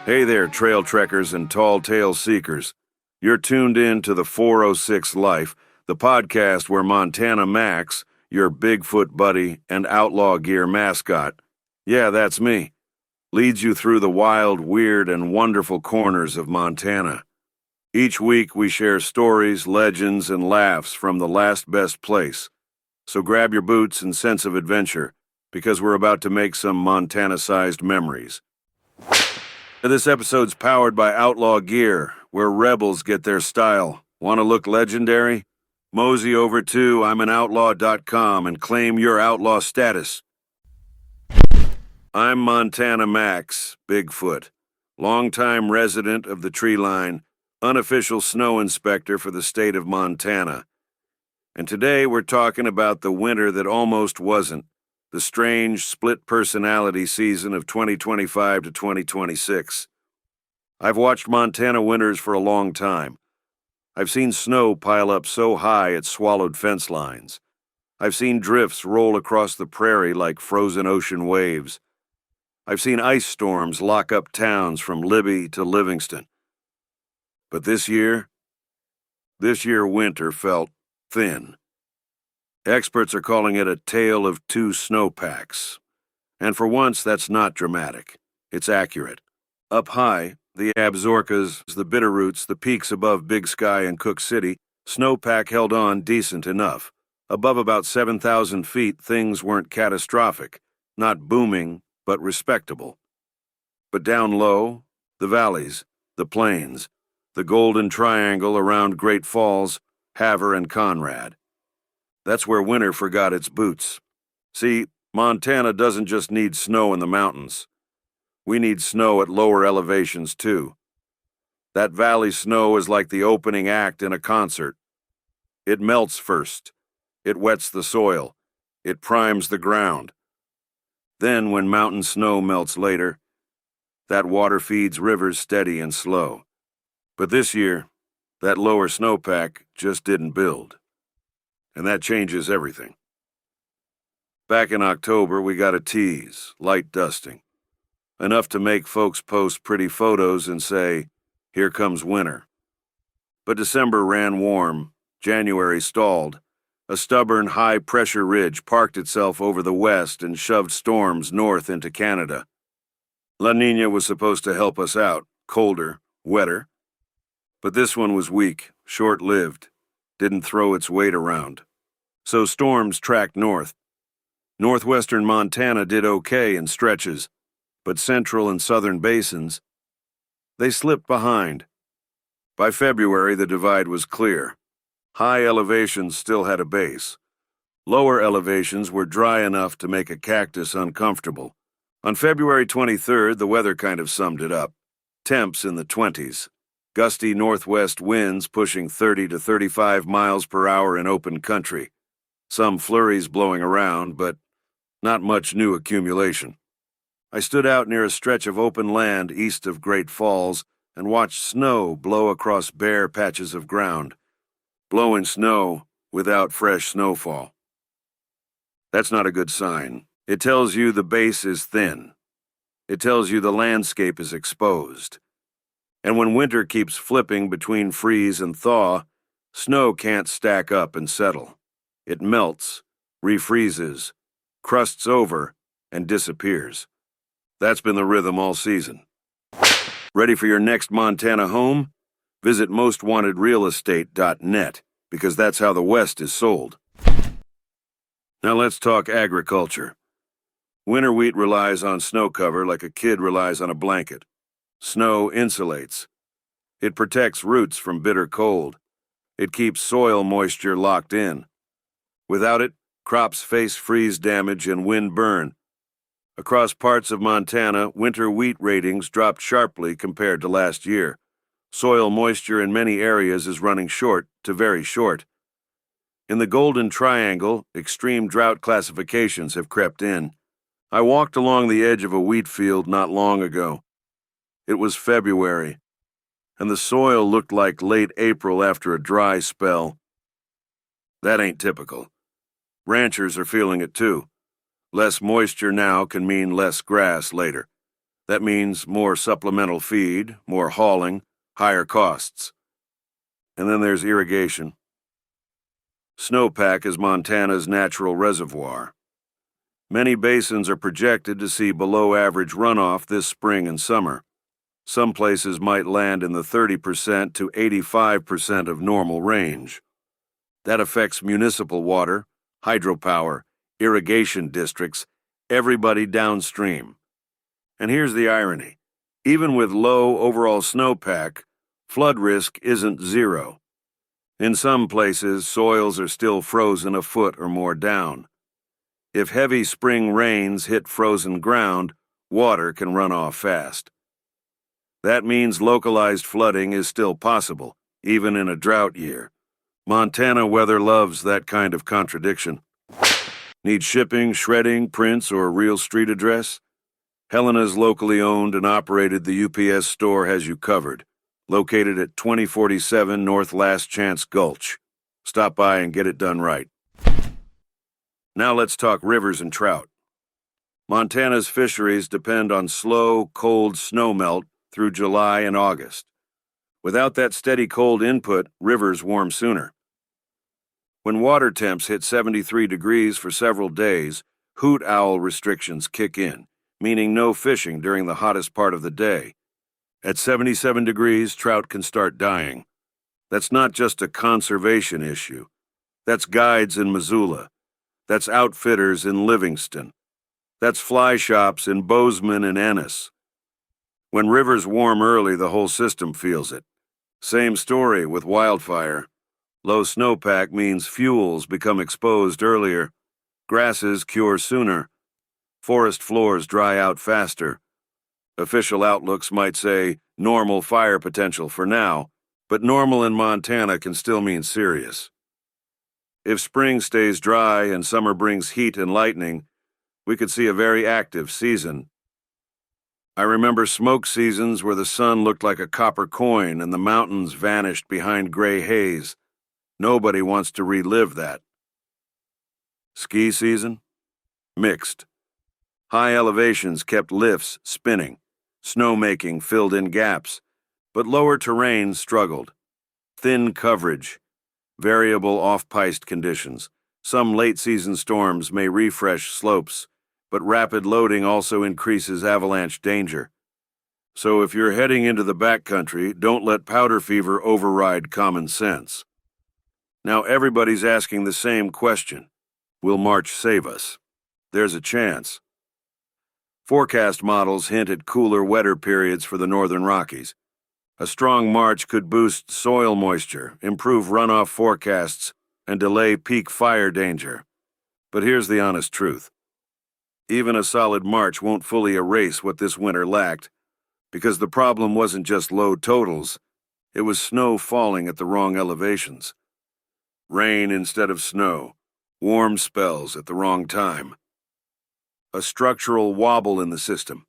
Hey there, trail trekkers and tall tale seekers. You're tuned in to the 406 Life, the podcast where Montana Max, your Bigfoot buddy and outlaw gear mascot, yeah, that's me, leads you through the wild, weird, and wonderful corners of Montana. Each week we share stories, legends, and laughs from the last best place. So grab your boots and sense of adventure, because we're about to make some Montana-sized memories. This episode's powered by Outlaw Gear, where rebels get their style. Want to look legendary? Mosey over to I'mAnOutlaw.com and claim your outlaw status. I'm Montana Max, Bigfoot, longtime resident of the tree line, unofficial snow inspector for the state of Montana. And today we're talking about the winter that almost wasn't, the strange split personality season of 2025 to 2026. I've watched Montana winters for a long time. I've seen snow pile up so high it swallowed fence lines. I've seen drifts roll across the prairie like frozen ocean waves. I've seen ice storms lock up towns from Libby to Livingston. But this year winter felt thin. Experts are calling it a tale of two snowpacks. And for once, that's not dramatic. It's accurate. Up high, the Absarokas, the Bitterroots, the peaks above Big Sky and Cook City, Snowpack held on decent enough. Above about 7,000 feet, things weren't catastrophic. Not booming, but respectable. But down low, the valleys, the plains, the Golden Triangle around Great Falls, Havre and Conrad. That's where winter forgot its boots. See, Montana doesn't just need snow in the mountains. We need snow at lower elevations, too. That valley snow is like the opening act in a concert. It melts first. It wets the soil. It primes the ground. Then, when mountain snow melts later, that water feeds rivers steady and slow. But this year, that lower snowpack just didn't build. And that changes everything. Back in October, we got a tease, light dusting. Enough to make folks post pretty photos and say, "Here comes winter." But December ran warm, January stalled. A stubborn high-pressure ridge parked itself over the west and shoved storms north into Canada. La Niña was supposed to help us out, colder, wetter. But this one was weak, short-lived, didn't throw its weight around. So storms tracked north. Northwestern Montana did okay in stretches, but central and southern basins, they slipped behind. By February, the divide was clear. High elevations still had a base. Lower elevations were dry enough to make a cactus uncomfortable. On February 23rd, the weather kind of summed it up. Temps in the 20s. Gusty northwest winds pushing 30 to 35 miles per hour in open country. Some flurries blowing around, but not much new accumulation. I stood out near a stretch of open land east of Great Falls and watched snow blow across bare patches of ground. Blowing snow without fresh snowfall. That's not a good sign. It tells you the base is thin. It tells you the landscape is exposed. And when winter keeps flipping between freeze and thaw, snow can't stack up and settle. It melts, refreezes, crusts over, and disappears. That's been the rhythm all season. Ready for your next Montana home? Visit mostwantedrealestate.net, because that's how the West is sold. Now let's talk agriculture. Winter wheat relies on snow cover like a kid relies on a blanket. Snow insulates. It protects roots from bitter cold. It keeps soil moisture locked in. Without it, crops face freeze damage and wind burn. Across parts of Montana, winter wheat ratings dropped sharply compared to last year. Soil moisture in many areas is running short to very short. In the Golden Triangle, extreme drought classifications have crept in. I walked along the edge of a wheat field not long ago. It was February, and the soil looked like late April after a dry spell. That ain't typical. Ranchers are feeling it too. Less moisture now can mean less grass later. That means more supplemental feed, more hauling, higher costs. And then there's irrigation. Snowpack is Montana's natural reservoir. Many basins are projected to see below-average runoff this spring and summer. Some places might land in the 30% to 85% of normal range. That affects municipal water, hydropower, irrigation districts, everybody downstream. And here's the irony. Even with low overall snowpack, flood risk isn't zero. In some places, soils are still frozen a foot or more down. If heavy spring rains hit frozen ground, water can run off fast. That means localized flooding is still possible, even in a drought year. Montana weather loves that kind of contradiction. Need shipping, shredding, prints, or a real street address? Helena's locally owned and operated the UPS store has you covered, located at 2047 North Last Chance Gulch. Stop by and get it done right. Now let's talk rivers and trout. Montana's fisheries depend on slow, cold snowmelt through July and August. Without that steady cold input, rivers warm sooner. When water temps hit 73 degrees for several days, hoot-owl restrictions kick in, meaning no fishing during the hottest part of the day. At 77 degrees, trout can start dying. That's not just a conservation issue. That's guides in Missoula. That's outfitters in Livingston. That's fly shops in Bozeman and Ennis. When rivers warm early, the whole system feels it. Same story with wildfire. Low snowpack means fuels become exposed earlier. Grasses cure sooner. Forest floors dry out faster. Official outlooks might say normal fire potential for now, but normal in Montana can still mean serious. If spring stays dry and summer brings heat and lightning, we could see a very active season. I remember smoke seasons where the sun looked like a copper coin and the mountains vanished behind gray haze. Nobody wants to relive that. Ski season? Mixed. High elevations kept lifts spinning. Snowmaking filled in gaps, but lower terrain struggled. Thin coverage, variable off-piste conditions. Some late-season storms may refresh slopes, but rapid loading also increases avalanche danger. So if you're heading into the backcountry, don't let powder fever override common sense. Now everybody's asking the same question. Will March save us? There's a chance. Forecast models hint at cooler, wetter periods for the northern Rockies. A strong March could boost soil moisture, improve runoff forecasts, and delay peak fire danger. But here's the honest truth. Even a solid March won't fully erase what this winter lacked, because the problem wasn't just low totals, it was snow falling at the wrong elevations. Rain instead of snow, warm spells at the wrong time. A structural wobble in the system.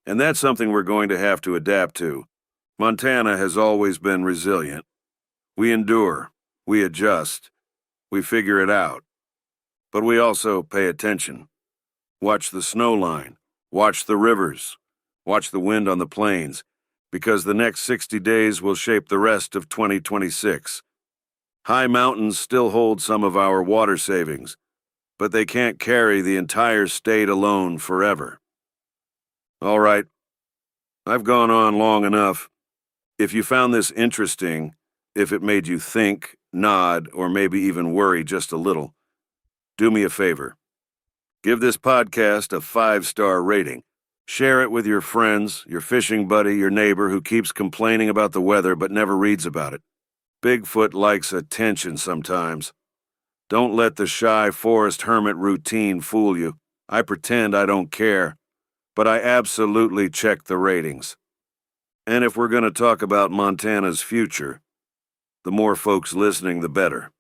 And that's something we're going to have to adapt to. Montana has always been resilient. We endure, we adjust, we figure it out. But we also pay attention. Watch the snow line, watch the rivers, watch the wind on the plains, because the next 60 days will shape the rest of 2026. High mountains still hold some of our water savings, but they can't carry the entire state alone forever. All right, I've gone on long enough. If you found this interesting, if it made you think, nod, or maybe even worry just a little, do me a favor. Give this podcast a 5-star rating. Share it with your friends, your fishing buddy, your neighbor who keeps complaining about the weather but never reads about it. Bigfoot likes attention sometimes. Don't let the shy forest hermit routine fool you. I pretend I don't care, but I absolutely check the ratings. And if we're going to talk about Montana's future, the more folks listening, the better.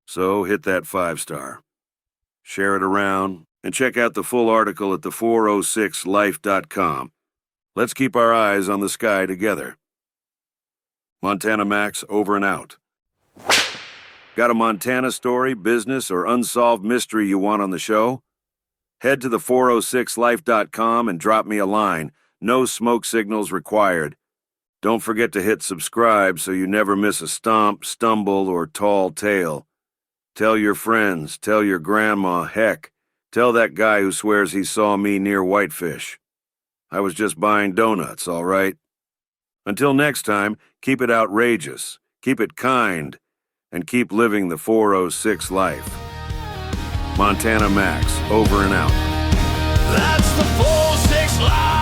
So hit that 5-star. Share it around, and check out the full article at the406life.com. Let's keep our eyes on the sky together. Montana Max over and out. Got a Montana story, business, or unsolved mystery you want on the show? Head to the 406life.com and drop me a line. No smoke signals required. Don't forget to hit subscribe so you never miss a stomp, stumble, or tall tale. Tell your friends, tell your grandma, heck, tell that guy who swears he saw me near Whitefish. I was just buying donuts, all right? Until next time, keep it outrageous, keep it kind, and keep living the 406 life. Montana Max, over and out. That's the 406 life.